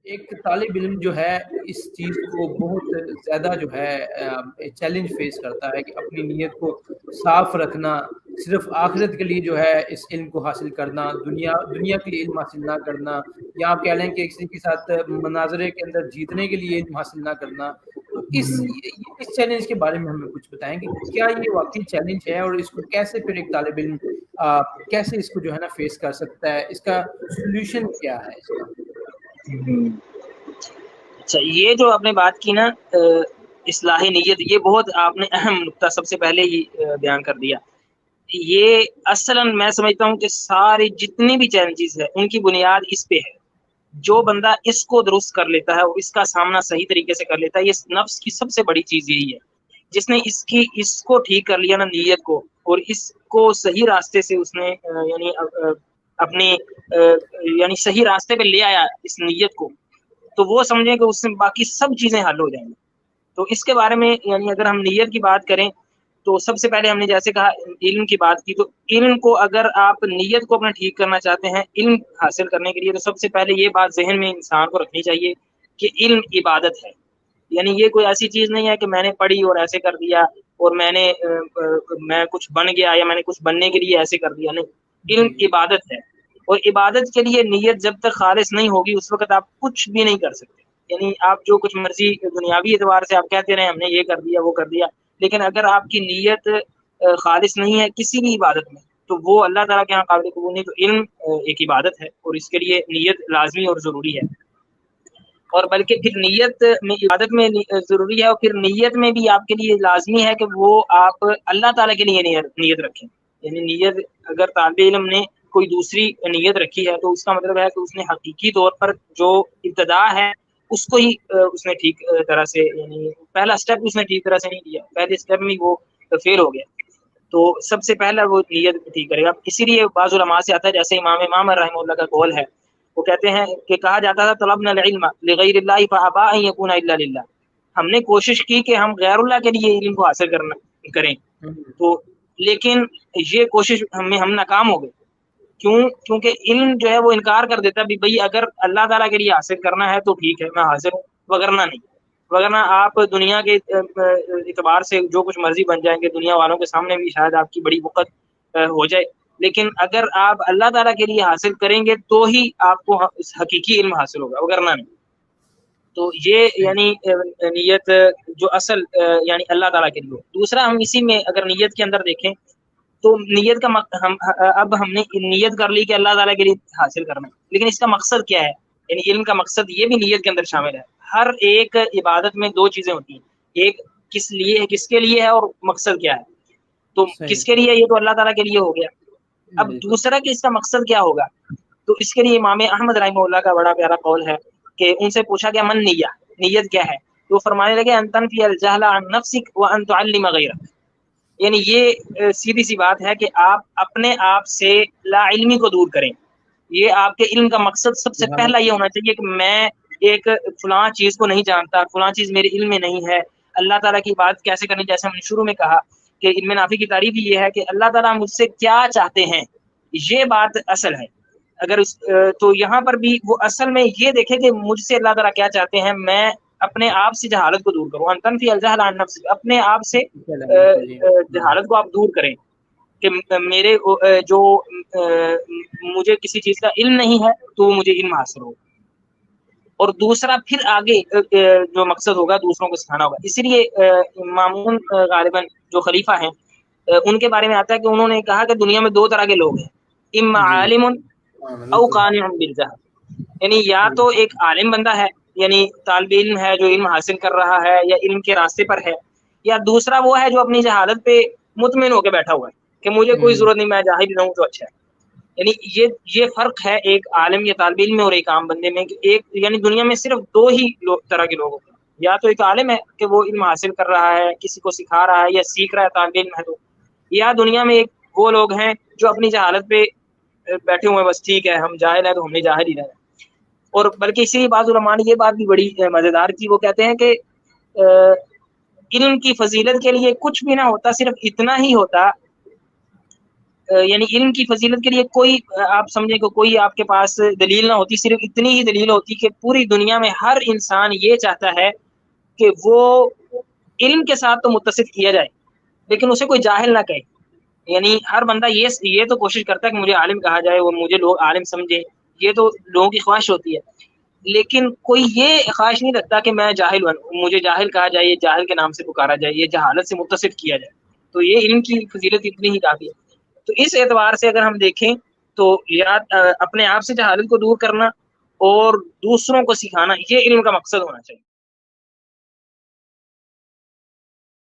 ایک طالب علم جو ہے اس چیز کو بہت زیادہ جو ہے چیلنج فیس کرتا ہے کہ اپنی نیت کو صاف رکھنا، صرف آخرت کے لیے جو ہے اس علم کو حاصل کرنا، دنیا کے لیے علم حاصل نہ کرنا، یا آپ کہہ لیں کہ کسی کے ساتھ مناظرے کے اندر جیتنے کے لیے علم حاصل نہ کرنا۔ تو اس چیلنج کے بارے میں ہمیں کچھ بتائیں کہ کیا یہ واقعی چیلنج ہے، اور اس کو کیسے پھر ایک طالب علم کیسے اس کو جو ہے نا فیس کر سکتا ہے، اس کا سولوشن کیا ہے اس کا؟ اچھا، یہ جو آپ نے بات کی نا اصلاح نیت، یہ بہت آپ نے اہم نقطہ سب سے پہلے ہی بیان کر دیا۔ یہ اصلاً میں سمجھتا ہوں کہ سارے جتنی بھی چیلنجز ہیں ان کی بنیاد اس پہ ہے۔ جو بندہ اس کو درست کر لیتا ہے اور اس کا سامنا صحیح طریقے سے کر لیتا ہے، یہ نفس کی سب سے بڑی چیز یہی ہے۔ جس نے اس کو ٹھیک کر لیا نا نیت کو، اور اس کو صحیح راستے سے اس نے یعنی اپنے یعنی صحیح راستے پہ لے آیا اس نیت کو، تو وہ سمجھیں کہ اس سے باقی سب چیزیں حل ہو جائیں گی۔ تو اس کے بارے میں یعنی اگر ہم نیت کی بات کریں تو سب سے پہلے ہم نے جیسے کہا علم کی بات کی، تو علم کو اگر آپ نیت کو اپنا ٹھیک کرنا چاہتے ہیں علم حاصل کرنے کے لیے، تو سب سے پہلے یہ بات ذہن میں انسان کو رکھنی چاہیے کہ علم عبادت ہے۔ یعنی یہ کوئی ایسی چیز نہیں ہے کہ میں نے پڑھی اور ایسے کر دیا، اور میں کچھ بن گیا یا میں نے کچھ بننے کے لیے ایسے کر دیا، نہیں، علم عبادت ہے۔ اور عبادت کے لیے نیت جب تک خالص نہیں ہوگی اس وقت آپ کچھ بھی نہیں کر سکتے۔ یعنی آپ جو کچھ مرضی دنیاوی اعتبار سے آپ کہتے رہے ہم نے یہ کر دیا وہ کر دیا، لیکن اگر آپ کی نیت خالص نہیں ہے کسی بھی عبادت میں، تو وہ اللہ تعالیٰ کے یہاں قابل قبول نہیں۔ تو علم ایک عبادت ہے اور اس کے لیے نیت لازمی اور ضروری ہے، اور بلکہ پھر نیت میں عبادت میں ضروری ہے، اور پھر نیت میں بھی آپ کے لیے لازمی ہے کہ وہ آپ اللہ تعالیٰ کے لیے نیت رکھیں۔ یعنی نیت اگر طالب علم نے کوئی دوسری نیت رکھی ہے تو اس کا مطلب ہے کہ اس نے حقیقی طور پر جو ابتدا ہے اس کو ہی اس نے ٹھیک طرح سے، یعنی پہلا سٹیپ اس نے ٹھیک طرح سے نہیں لیا، پہلے سٹیپ میں وہ فیل ہو گیا۔ تو سب سے پہلا وہ نیت ٹھیک کرے گا۔ اسی لیے بعض علماء سے آتا ہے، جیسے امام رحمہ اللہ کا قول ہے، وہ کہتے ہیں کہ کہا جاتا تھا طلبنا العلم لغیر اللہ فابى ان يكون الا للہ، ہم نے کوشش کی کہ ہم غیر اللہ کے لیے علم کو حاصل کریں، تو لیکن یہ کوشش ہم ناکام ہو گئے۔ کیونکہ علم جو ہے وہ انکار کر دیتا ہے بھئی اگر اللہ تعالیٰ کے لیے حاصل کرنا ہے تو ٹھیک ہے میں حاضر ہوں، وگرنہ نہیں۔ وگرنہ آپ دنیا کے اعتبار سے جو کچھ مرضی بن جائیں گے، دنیا والوں کے سامنے بھی شاید آپ کی بڑی وقت ہو جائے، لیکن اگر آپ اللہ تعالیٰ کے لیے حاصل کریں گے تو ہی آپ کو حقیقی علم حاصل ہوگا، وگرنہ نہیں۔ تو یہ یعنی نیت جو اصل یعنی اللہ تعالیٰ کے لیے۔ دوسرا، ہم اسی میں اگر نیت کے اندر دیکھیں تو نیت کا اب ہم نے نیت کر لی کہ اللہ تعالیٰ کے لیے حاصل کرنا ہے، لیکن اس کا مقصد کیا ہے؟ یعنی علم کا مقصد یہ بھی نیت کے اندر شامل ہے۔ ہر ایک عبادت میں دو چیزیں ہوتی ہیں، ایک کس کے لیے ہے اور مقصد کیا ہے۔ تو کس کے لیے، یہ تو اللہ تعالیٰ کے لیے ہو گیا۔ اب دوسرا کہ اس کا مقصد کیا ہوگا، تو اس کے لیے امام احمد رحمہ اللہ کا بڑا پیارا قول ہے کہ ان سے پوچھا گیا من نیت کیا ہے، تو فرمانے لگے ان تنفی الجہل عن نفسک وان تعلم غیرک۔ یعنی یہ سیدھی سی بات ہے کہ آپ اپنے آپ سے لا علمی کو دور کریں۔ یہ آپ کے علم کا مقصد سب سے پہلا یہ ہونا چاہیے کہ میں ایک فلاں چیز کو نہیں جانتا، فلاں چیز میرے علم میں نہیں ہے۔ اللہ تعالیٰ کی بات کیسے کرنی، جیسے ہم نے شروع میں کہا کہ علم نافع کی تعریف یہ ہے کہ اللہ تعالیٰ مجھ سے کیا چاہتے ہیں، یہ بات اصل ہے۔ اگر تو یہاں پر بھی وہ اصل میں یہ دیکھے کہ مجھ سے اللہ تعالیٰ کیا چاہتے ہیں، میں اپنے آپ سے جہالت کو دور کروں۔ ان تنفی الجہل عن نفسک، اپنے آپ سے جہالت کو آپ دور کریں کہ میرے جو مجھے کسی چیز کا علم نہیں ہے تو مجھے علم حاصل ہو۔ اور دوسرا پھر آگے جو مقصد ہوگا دوسروں کو سکھانا ہوگا۔ اسی لیے مامون غالباً جو خلیفہ ہیں ان کے بارے میں آتا ہے کہ انہوں نے کہا کہ دنیا میں دو طرح کے لوگ ہیں، اما عالم او قانع بالجہل۔ یعنی یا تو ایک عالم بندہ ہے، یعنی طالب علم ہے جو علم حاصل کر رہا ہے یا علم کے راستے پر ہے، یا دوسرا وہ ہے جو اپنی جہالت پہ مطمئن ہو کے بیٹھا ہوا ہے کہ مجھے کوئی ضرورت نہیں، میں جاہل رہوں تو اچھا ہے۔ یعنی یہ فرق ہے ایک عالم یا طالب علم میں اور ایک عام بندے میں، کہ ایک یعنی دنیا میں صرف دو ہی طرح کے لوگ ہوتے ہیں، یا تو ایک عالم ہے کہ وہ علم حاصل کر رہا ہے، کسی کو سکھا رہا ہے یا سیکھ رہا ہے، طالب علم ہے تو، یا دنیا میں ایک وہ لوگ ہیں جو اپنی جہالت پہ بیٹھے ہوئے، بس ٹھیک ہے ہم جاہل ہیں تو ہم نے جاہل ہی رہنا۔ اور بلکہ اسی بعض علماء نے یہ بات بھی بڑی مزیدار کی، وہ کہتے ہیں کہ علم کی فضیلت کے لیے کچھ بھی نہ ہوتا، صرف اتنا ہی ہوتا یعنی علم کی فضیلت کے لیے کوئی آپ سمجھیں کہ کوئی آپ کے پاس دلیل نہ ہوتی، صرف اتنی ہی دلیل ہوتی کہ پوری دنیا میں ہر انسان یہ چاہتا ہے کہ وہ علم کے ساتھ تو متصف کیا جائے لیکن اسے کوئی جاہل نہ کہے. یعنی ہر بندہ یہ تو کوشش کرتا ہے کہ مجھے عالم کہا جائے، وہ مجھے لوگ عالم سمجھیں، یہ تو لوگوں کی خواہش ہوتی ہے. لیکن کوئی یہ خواہش نہیں رکھتا کہ میں جاہل بنوں، مجھے جاہل کہا جائے، یہ جاہل کے نام سے پکارا جائے، یہ جہالت سے متصف کیا جائے. تو یہ علم کی فضیلت اتنی ہی کافی ہے. تو اس اعتبار سے اگر ہم دیکھیں تو اپنے آپ سے جہالت کو دور کرنا اور دوسروں کو سکھانا، یہ علم کا مقصد ہونا چاہیے.